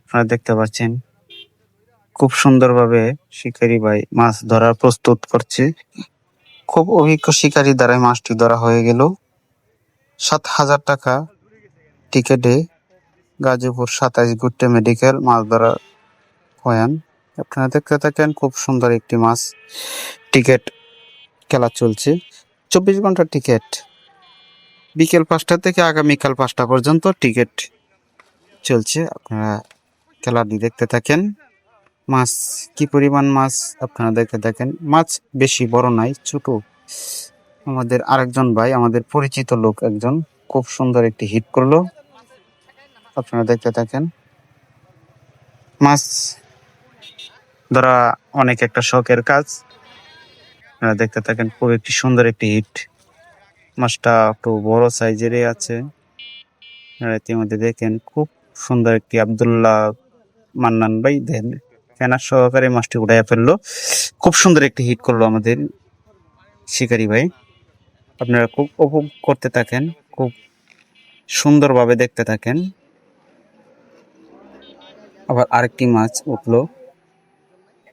আপনারা দেখতে পাচ্ছেন খুব সুন্দরভাবে শিকারি ভাই মাছ ধরার প্রস্তুত করছে। খুব অভিজ্ঞ শিকারী দ্বারাই মাছটি ধরা হয়ে গেল। ৭,০০০ টাকা টিকেটে গাজীপুর ২৭ গুট্টে মেডিকেল মাছ ধরা পয়েন্ট। আপনারা দেখতে থাকেন খুব সুন্দর একটি মাছ টিকেট খেলা চলছে। ২৪ ঘন্টার টিকেট, বিকেল ৫টা থেকে আগামীকাল ৫টা পর্যন্ত টিকিট চলছে। আপনারা খেলাটি দেখতে থাকেন। মাছ কি পরিমাণ মাছ আপনারা দেখতে থাকেন। মাছ বেশি বড় নাই, ছোট। আমাদের আরেকজন ভাই, আমাদের পরিচিত লোক একজন, খুব সুন্দর একটি হিট করলো। আপনারা দেখতে থাকেন। মাছ ধরা অনেক একটা শখের কাজ। আপনারা দেখতে থাকেন খুব একটি সুন্দর একটি হিট। মাছটা একটু বড় সাইজেরই আছে। ইতিমধ্যে দেখেন খুব সুন্দর একটি আব্দুল্লাহ মান্নান ভাই দেন ফেনার সহকারে মাছটি উঠাইয়া ফেললো। খুব সুন্দর একটি হিট করলো আমাদের শিকারি ভাই। আপনারা খুব উপভোগ করতে থাকেন, খুব সুন্দরভাবে দেখতে থাকেন। আবার আরেকটি মাছ উঠলো।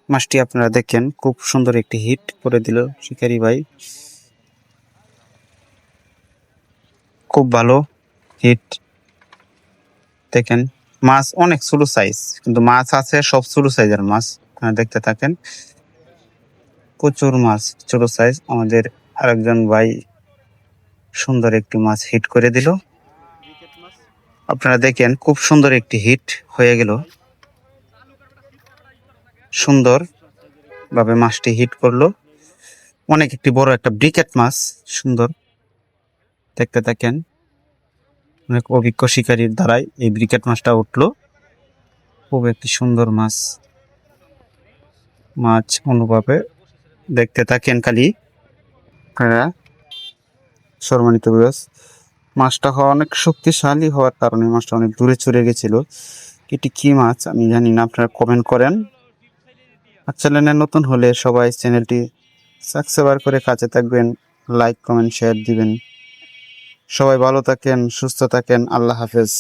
মাছটি আপনারা দেখেন খুব সুন্দর একটি হিট করে দিল শিকারি ভাই। খুব ভালো হিট। দেখেন মাছ অনেক ছোট সাইজ, কিন্তু মাছ আছে সব ছোট সাইজের মাছ। আপনারা দেখতে থাকেন প্রচুর মাছ ছোট সাইজ। আমাদের আরেকজন ভাই সুন্দর একটি মাছ হিট করে দিল। আপনারা দেখেন খুব সুন্দর একটি হিট হয়ে গেল। সুন্দর ভাবে মাছটি হিট করলো। অনেক একটি বড় একটা ব্রিকেট মাছ, সুন্দর দেখতে থাকেন। অনেক অভিজ্ঞ শিকারীর দ্বারাই এই ব্রিকেট মাছটা উঠলো। খুব একটি সুন্দর মাছ। মাছ অনুভবে দেখতে থাকেন খালি আপনারা। সম্মানিত ভিউয়ার্স, মাছটা অনেক শক্তিশালী হওয়ার কারণে মাছটা অনেক দূরে চলে গেছিল। এটি কি মাছ আমি জানি না, আপনারা কমেন্ট করেন। আর চ্যানেলে নতুন হলে সবাই চ্যানেলটি সাবস্ক্রাইব করে কাছে থাকবেন, লাইক কমেন্ট শেয়ার দিবেন। সবাই ভালো থাকেন, সুস্থ থাকেন। আল্লাহ হাফেজ।